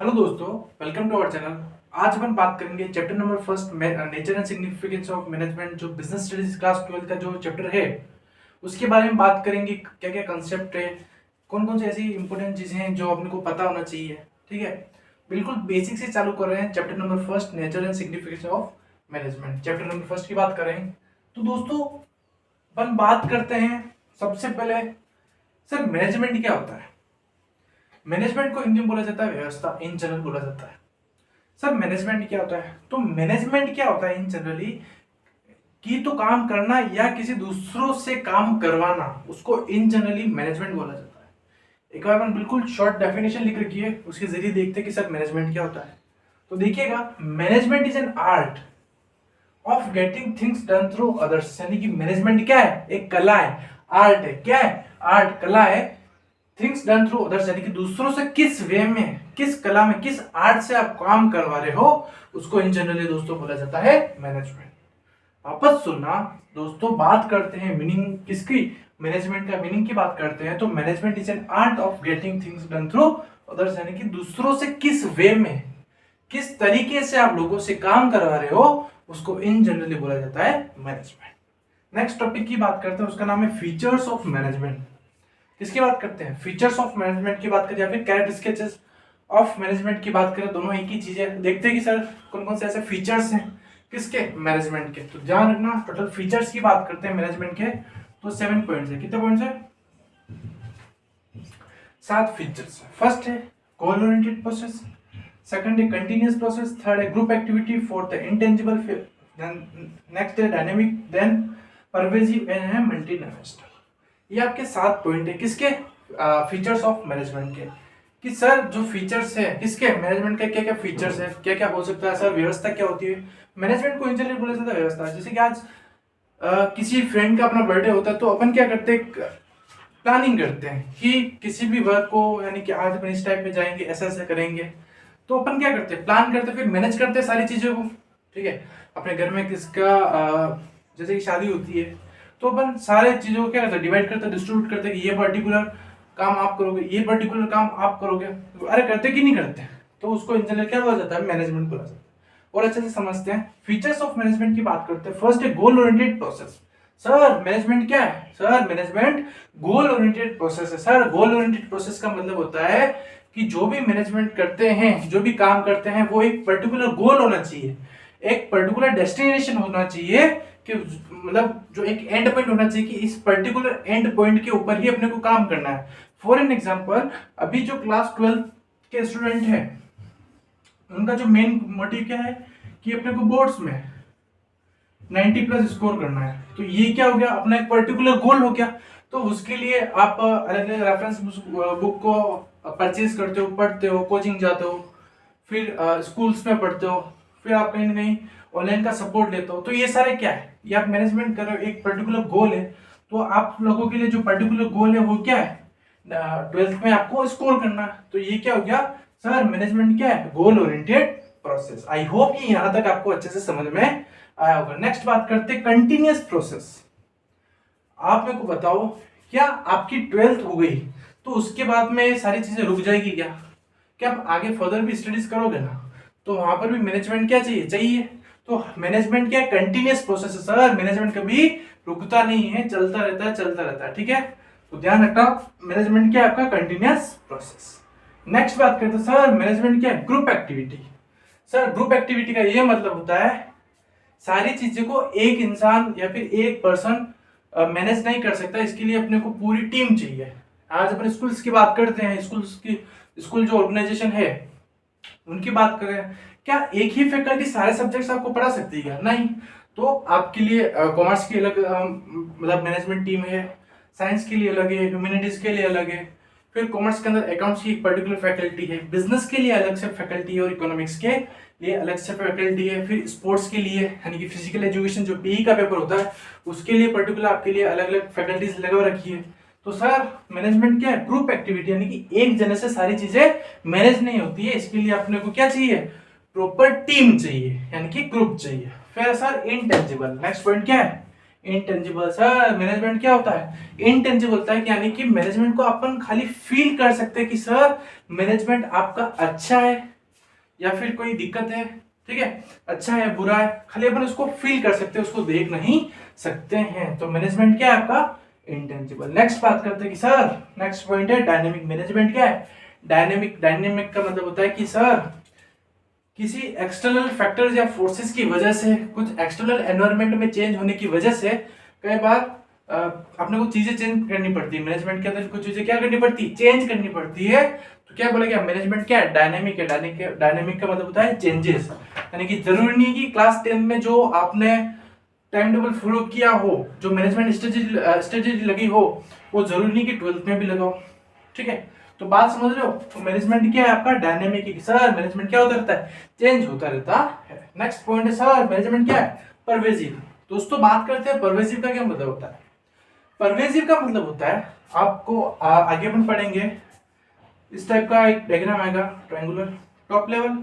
Hello दोस्तों, welcome to our channel. आज अपन बात करेंगे chapter number first nature and significance of management, जो बिजनेस स्टडीज क्लास 12 का जो चैप्टर है उसके बारे में बात करेंगे। क्या क्या कंसेप्ट है, कौन कौन सी ऐसी इंपॉर्टेंट चीजें हैं जो अपने को पता होना चाहिए। ठीक है, बिल्कुल बेसिक से चालू कर रहे हैं। Chapter number first nature and significance of management, chapter number first की बात करें तो दोस्तों अपन बात करते हैं सबसे पहले। सर, मैनेजमेंट क्या होता है? मैनेजमेंट को हिंदी में बोला जाता है व्यवस्था, इन जनरल बोला जाता है। सर, मैनेजमेंट क्या होता है? तो मैनेजमेंट क्या होता है इन जनरली कि तो काम करना या किसी दूसरों से काम करवाना, उसको इन जनरली मैनेजमेंट बोला जाता है। एक बार अपन बिल्कुल शॉर्ट डेफिनेशन लिख रखी है, उसके जरिए देखते हैं कि सर मैनेजमेंट क्या होता है। तो देखिएगा, management is an art of getting things done through others. यानी कि मैनेजमेंट क्या है? एक कला है, आर्ट है। क्या है? आर्ट, कला है। थिंग्स डन थ्रू अदर्स यानी कि दूसरों से किस वे में, किस कला में, किस आर्ट से आप काम करवा रहे हो, उसको इन जनरली दोस्तों बोला जाता है मैनेजमेंट। वापस सुनना दोस्तों, बात करते हैं मीनिंग किसकी, मैनेजमेंट का मीनिंग की बात करते हैं। तो management is an art of getting things done through others यानी कि दूसरों से किस वे में, किस तरीके से आप लोगों से काम करवा रहे हो, उसको इन जनरली बोला जाता है मैनेजमेंट। नेक्स्ट टॉपिक की बात करते हैं, उसका नाम है फीचर्स ऑफ मैनेजमेंट। किसकी बात करते हैं? फीचर्स ऑफ मैनेजमेंट की बात करें या फिर कैरेक्टरिस्टिक्स ऑफ मैनेजमेंट की बात करें, दोनों एक ही चीज है। देखते हैं कि सर कौन कौन से ऐसे फीचर्स हैं किसके, मैनेजमेंट के। तो ध्यान रखना, टोटल फीचर्स की बात करते हैं मैनेजमेंट के तो 7 पॉइंट्स है। कितने पॉइंट्स है? 7 फीचर्स। फर्स्ट है गोल ओरिएंटेड प्रोसेस, सेकंड है कंटिन्यूअस प्रोसेस, थर्ड है ग्रुप एक्टिविटी, फोर्थ है इंटेंजिबल, नेक्स्ट है डायनेमिक, देन परवेसिव एंड है मल्टीडायमेंशनल। ये आपके 7 पॉइंट है किसके, फीचर्स ऑफ मैनेजमेंट के। कि सर जो फीचर्स है किसके, मैनेजमेंट के, क्या क्या फीचर्स है, क्या क्या हो सकता है। सर व्यवस्था क्या होती है? मैनेजमेंट को इन जनरल बोला जाता है व्यवस्था। जैसे कि आज किसी फ्रेंड का अपना बर्थडे होता है तो अपन क्या करते हैं, प्लानिंग करते हैं कि किसी भी वर्क को, यानी कि आज अपन इस टाइप में जाएंगे, ऐसा ऐसा करेंगे। तो अपन क्या करते हैं, प्लान करते हैं, फिर मैनेज करते हैं सारी चीजों को। ठीक है, अपने घर में किसका जैसे कि शादी होती है तो अपन सारे चीजों को क्या करते हैं, डिवाइड करते हैं, डिस्ट्रीब्यूट करते हैं कि ये पर्टिकुलर काम आप करोगे, ये पर्टिकुलर काम आप करोगे। तो अरे करते कि नहीं करते, तो उसको इन जनरल क्या बोला जाता है, मैनेजमेंट बोला जाता है। और अच्छे से समझते हैं, फीचर्स ऑफ मैनेजमेंट की बात करते हैं। फर्स्ट है goal oriented process. Sir management क्या है? Sir management goal oriented process है। सर गोल ओरिएंटेड प्रोसेस का मतलब होता है कि जो भी मैनेजमेंट करते हैं, जो भी काम करते हैं, वो एक पर्टिकुलर गोल होना चाहिए, एक पर्टिकुलर डेस्टिनेशन होना चाहिए, कि मतलब जो एक एंड पॉइंट होना चाहिए कि इस पर्टिकुलर एंड पॉइंट के ऊपर ही अपने को काम करना है। फॉर एन एग्जांपल, अभी जो क्लास 12 के स्टूडेंट हैं, उनका जो मेन मोटिव क्या है कि अपने को बोर्ड्स में 90 प्लस स्कोर करना है। तो ये क्या हो गया, अपना एक पर्टिकुलर गोल हो गया। तो उसके लिए आप अलग अलग रेफरेंस बुक को परचेज करते हो, पढ़ते हो, कोचिंग जाते हो, फिर स्कूल्स में पढ़ते हो, फिर आप कहीं ना कहीं ऑनलाइन का सपोर्ट लेते हो। तो ये सारे क्या है, ये आप मैनेजमेंट कर रहे हो, एक पर्टिकुलर गोल है। तो आप लोगों के लिए जो पर्टिकुलर गोल है वो क्या है, 12th में आपको स्कोर करना है। तो ये क्या हो गया सर, मैनेजमेंट क्या है, goal oriented process. I hope कि यहां तक आपको अच्छे से समझ में आया होगा। नेक्स्ट बात करते हैं कंटिन्यूअस प्रोसेस। आप मेरे को बताओ, क्या आपकी 12th हो गई तो उसके बाद में सारी चीजें रुक जाएगी क्या? क्या आप आगे फर्दर भी स्टडीज करोगे ना, तो वहां पर भी मैनेजमेंट क्या चाहिए, चाहिए। तो मैनेजमेंट क्या है, कंटिन्यूअस प्रोसेस है। सर मैनेजमेंट कभी रुकता नहीं है, चलता रहता है, चलता रहता है। ठीक है, तो ध्यान रखना, मैनेजमेंट क्या है आपका, कंटिन्यूअस प्रोसेस। नेक्स्ट बात करते हैं, सर मैनेजमेंट क्या है, group activity. Sir group activity का ये मतलब होता है सारी चीजें को एक इंसान या फिर एक पर्सन मैनेज नहीं कर सकता, इसके लिए अपने को पूरी टीम चाहिए। आज अपन स्कूल्स की बात करते हैं, स्कूल जो ऑर्गेनाइजेशन है उनकी बात करें, क्या एक ही फैकल्टी सारे सब्जेक्ट्स आपको पढ़ा सकती है? नहीं। तो आपके लिए कॉमर्स की अलग मतलब मैनेजमेंट टीम है, साइंस के लिए अलग है, ह्यूमैनिटीज के लिए अलग है, फिर कॉमर्स के अंदर अकाउंट्स की एक पर्टिकुलर फैकल्टी है, बिजनेस के लिए अलग से फैकल्टी है, और इकोनॉमिक्स के लिए अलग से फैकल्टी है, फिर स्पोर्ट्स के लिए यानी कि फिजिकल एजुकेशन जो पीई का पेपर होता है उसके लिए पर्टिकुलर आपके लिए अलग अलग फैकल्टीज लगा रखी है। तो सर मैनेजमेंट क्या है, ग्रुप एक्टिविटी, यानी कि एक जने से सारी चीजें मैनेज नहीं होती है, इसके लिए अपने को क्या चाहिए, प्रॉपर टीम चाहिए, यानी कि ग्रुप चाहिए। फिर सर इंटेंजिबल, नेक्स्ट पॉइंट क्या है, इंटेंजिबल। सर मैनेजमेंट क्या होता है? इंटेंजिबल होता है, यानी कि मैनेजमेंट को अपन खाली फील कर सकते हैं कि सर मैनेजमेंट आपका अच्छा है या फिर कोई दिक्कत है, ठीक है, अच्छा है बुरा है, खाली अपन उसको फील कर सकते हैं, उसको देख नहीं सकते हैं। तो मैनेजमेंट क्या है आपका? इंटेंजिबल। नेक्स्ट बात करते हैं कि सर नेक्स्ट पॉइंट है डायनेमिक। मैनेजमेंट क्या है? डायनेमिक। डायनेमिक का मतलब होता है कि सर किसी एक्सटर्नल फैक्टर्स या फोर्सेस की वजह से, कुछ एक्सटर्नल एनवायरनमेंट में चेंज होने की वजह से कई बार अपने को चीजें चेंज करनी पड़ती है। मैनेजमेंट के अंदर कुछ चीजें क्या करनी पड़ती है? चेंज करनी पड़ती है। तो क्या बोलेगा? मैनेजमेंट क्या है? डायनेमिक है। डायनेमिक का मतलब होता है चेंजेस, यानी कि जरूरी नहीं कि क्लास 10 में जो आपने टाइम टेबल फॉलो किया हो, जो मैनेजमेंट स्ट्रेटेजी लगी हो, वो जरूरी नहीं कि 12th में भी लगाओ, ठीक है। तो बात समझ रहे हो? तो मैनेजमेंट क्या है आपका? डायनेमिक है। सर मैनेजमेंट क्या होता रहता है? चेंज होता रहता है। नेक्स्ट पॉइंट है सर मैनेजमेंट क्या है? परवेजिव। दोस्तों बात करते हैं परवेजिव का क्या मतलब होता है। परवेजिव का मतलब होता है, आपको आगे अपन पढ़ेंगे, इस टाइप का एक डायग्राम आएगा triangular, top level,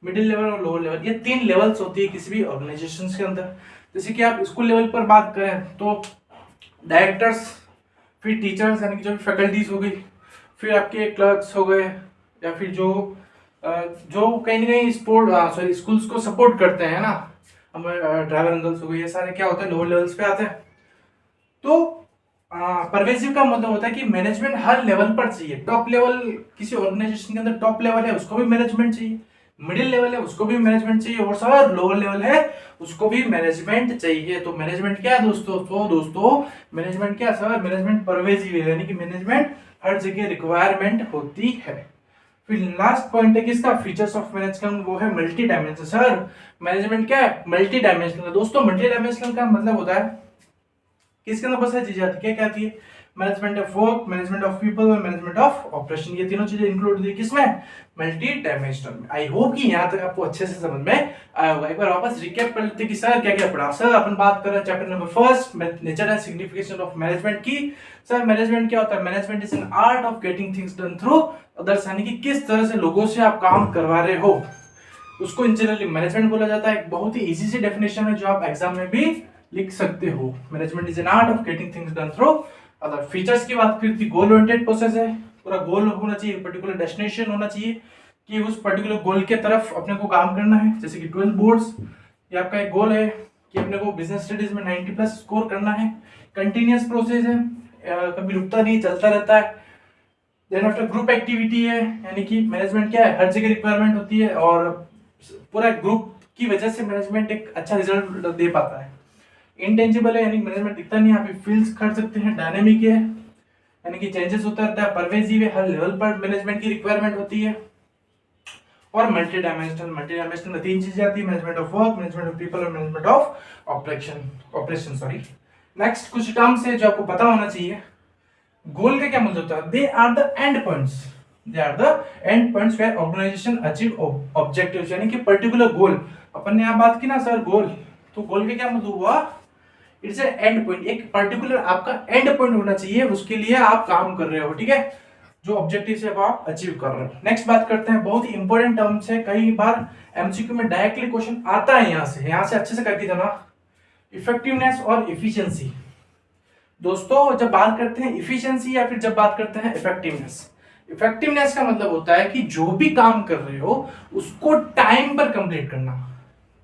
middle level और लोअर लेवल, ये 3 लेवल्स होती है किसी भी ऑर्गेनाइजेशन के अंदर। जैसे कि आप स्कूल लेवल पर बात करें तो डायरेक्टर्स, फिर टीचर्स यानी कि जो फैकल्टीज हो गई, फिर आपके क्लर्क्स हो गए, या फिर जो कहीं ना कहीं स्कूल्स को सपोर्ट करते हैं ना, हमारे ड्राइवर अंकल्स हो गए, ये सारे क्या होते हैं? लोअर लेवल्स पे आते हैं। तो परवेजिव का मतलब होता है कि मैनेजमेंट हर लेवल पर चाहिए। टॉप लेवल किसी ऑर्गेनाइजेशन के अंदर टॉप लेवल है, उसको भी मैनेजमेंट चाहिए, मिडिल लेवल है उसको भी मैनेजमेंट चाहिए, और सर लोअर लेवल है उसको भी मैनेजमेंट चाहिए। तो मैनेजमेंट क्या है दोस्तों? तो दोस्तों मैनेजमेंट क्या सर? मैनेजमेंट परवेजिव है, यानी कि मैनेजमेंट हर जगह रिक्वायरमेंट होती है। फिर लास्ट पॉइंट है किसका? फीचर्स ऑफ मैनेजमेंट, वो है मल्टी डायमेंशनल। सर मैनेजमेंट क्या है? Multi dimensional. दोस्तों मल्टी डायमेंशनल का मतलब होता है किसके अंदर बहुत सारी चीजें आती है, क्या आती है? Management of work, management of people और मैनेजमेंट ऑफ ऑपरेशन, ये तीनों चीजें इंक्लूड होती है किसमें? मल्टी डायमेंशनल में। आई होप कि यहाँ तक आपको अच्छे से समझ में आया होगा। एक बार वापस रिकैप कर लेते हैं कि सर क्या क्या पढ़ा। सर अपन बात कर रहे हैं chapter number first, nature and signification of management की। सर मैनेजमेंट क्या होता है? Management is an art of getting things done through others, यानी कि किस तरह से लोगों से आप काम करवा रहे हो, उसको इन जनरली मैनेजमेंट बोला जाता है। एक बहुत ही इजी सी डेफिनेशन है जो आप एग्जाम में भी लिख सकते हो। Management is an art of getting things done through other. Features की बात करती, गोल ओरिएंटेड प्रोसेस है, पूरा गोल होना चाहिए, पर्टिकुलर डेस्टिनेशन होना चाहिए कि उस पर्टिकुलर गोल के तरफ अपने को काम करना है। जैसे कि 12 बोर्ड्स, ये आपका एक गोल है कि अपने को बिजनेस स्टडीज में 90+ स्कोर करना है। कंटिन्यूअस प्रोसेस है, कभी रुकता नहीं, चलता रहता है। देन आफ्टर ग्रुप एक्टिविटी है, यानी कि मैनेजमेंट क्या है? हर जगह रिक्वायरमेंट होती है और पूरा ग्रुप की वजह से मैनेजमेंट एक अच्छा रिजल्ट दे पाता है। इंटेंजिबल है, यानी मैनेजमेंट दिखता नहीं, आप फील्स कर सकते हैं। डायनेमिक है, यानी कि चेंजेस होता रहता है। परवेजिव है, हर लेवल पर मैनेजमेंट की रिक्वायरमेंट होती है। और मल्टी डायमेंशनल में 3 चीजें आती है, management of work, management of people और management of operation sorry. Next कुछ टर्म्स है जो आपको पता होना चाहिए। गोल का क्या मतलब होता है? They are the end points, they are the end points where organization achieve objectives, यानी कि पर्टिकुलर गोल। अपन ने यहाँ बात की ना सर गोल, तो गोल का क्या मतलब हुआ? इट्स ए एंड पॉइंट, एक पर्टिकुलर आपका एंड पॉइंट होना चाहिए, उसके लिए आप काम कर रहे हो, ठीक है, जो ऑब्जेक्टिव से आप अचीव कर रहे हो। नेक्स्ट बात करते हैं, बहुत ही इंपॉर्टेंट टर्म्स है, कई बार एमसीक्यू में डायरेक्टली क्वेश्चन आता है, यहाँ से अच्छे से करके जाना। इफेक्टिवनेस और इफिशियंसी। दोस्तों जब बात करते हैं इफिशियंसी या फिर जब बात करते हैं इफेक्टिवनेस, इफेक्टिवनेस का मतलब होता है कि जो भी काम कर रहे हो उसको टाइम पर कंप्लीट करना।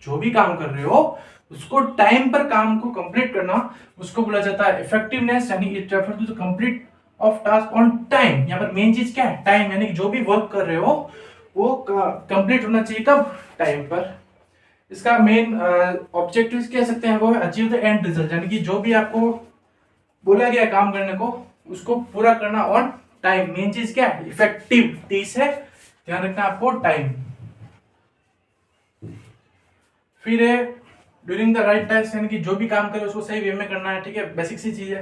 जो भी काम कर रहे हो उसको टाइम पर काम को कंप्लीट करना, उसको बोला जाता है इफेक्टिवनेस, यानी it refer to the complete of task on time. यहाँ पर मेन चीज क्या है? टाइम, यानी जो भी वर्क कर रहे हो वो कंप्लीट होना चाहिए कब? टाइम पर। इसका मेन ऑब्जेक्टिव कह सकते हैं वो है अचीव द एंड रिजल्ट, यानी कि जो भी आपको बोला गया काम करने को उसको पूरा करना ऑन टाइम। मेन चीज क्या है? इफेक्टिव, टी से ध्यान रखना आपको टाइम। फिर है ड्यूरिंग द राइट टाइम, यानी कि जो भी काम करे उसको सही वे में करना है, ठीक है, बेसिक सी चीज है।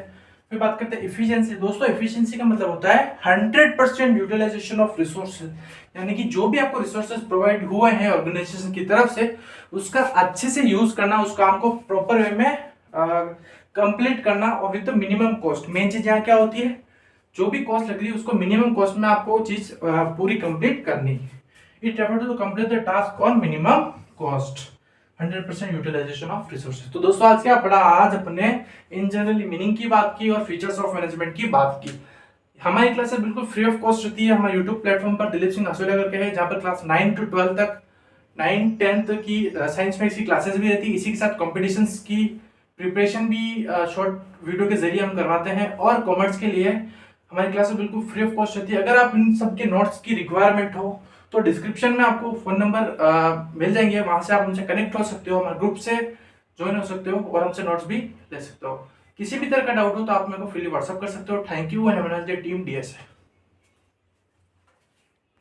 फिर बात करते हैं इफिशियंसी। दोस्तों इफिशियंसी का मतलब होता है 100% यूटिलाइजेशन ऑफ रिसोर्सेज, यानी कि जो भी आपको रिसोर्सेज प्रोवाइड हुए हैं ऑर्गेनाइजेशन की तरफ से उसका अच्छे से यूज करना, उस काम को प्रॉपर वे में कंप्लीट करना और with the minimum cost. Main चीज यहाँ क्या होती है? जो भी कॉस्ट लग रही है उसको मिनिमम कॉस्ट में आपको चीज पूरी कंप्लीट करनी है। It refer to complete the task on minimum cost. 100% utilization of resources. तो दोस्तों आज क्या पढ़ा, आज अपने इन जनरल मीनिंग की बात की और फीचर्स ऑफ मैनेजमेंट की बात की। हमारी क्लासेस बिल्कुल फ्री ऑफ कॉस्ट रहती है हमारे यूट्यूब प्लेटफॉर्म पर, दिलीप सिंह आसोलिया करके है, जहाँ पर क्लास 9 to 12 तक 9-10 की साइंस मैथ्स की क्लासेस भी रहती है। इसी के साथ कॉम्पिटिशन्स की प्रिपरेशन भी शॉर्ट वीडियो के जरिए हम करवाते हैं। और कॉमर्स के लिए हमारी क्लासेस बिल्कुल फ्री ऑफ कॉस्ट रहती है। अगर आप इन सबके नोट्स की रिक्वायरमेंट हो तो डिस्क्रिप्शन में आपको फ़ोन नंबर मिल जाएंगे, वहाँ से आप हमसे कनेक्ट हो सकते हो, हमारे ग्रुप से ज्वाइन हो सकते हो और हमसे नोट्स भी ले सकते हो। किसी भी तरह का डाउट हो तो आप मेरे को फ्रीली व्हाट्सअप कर सकते हो। Thank you and have a nice day team DS.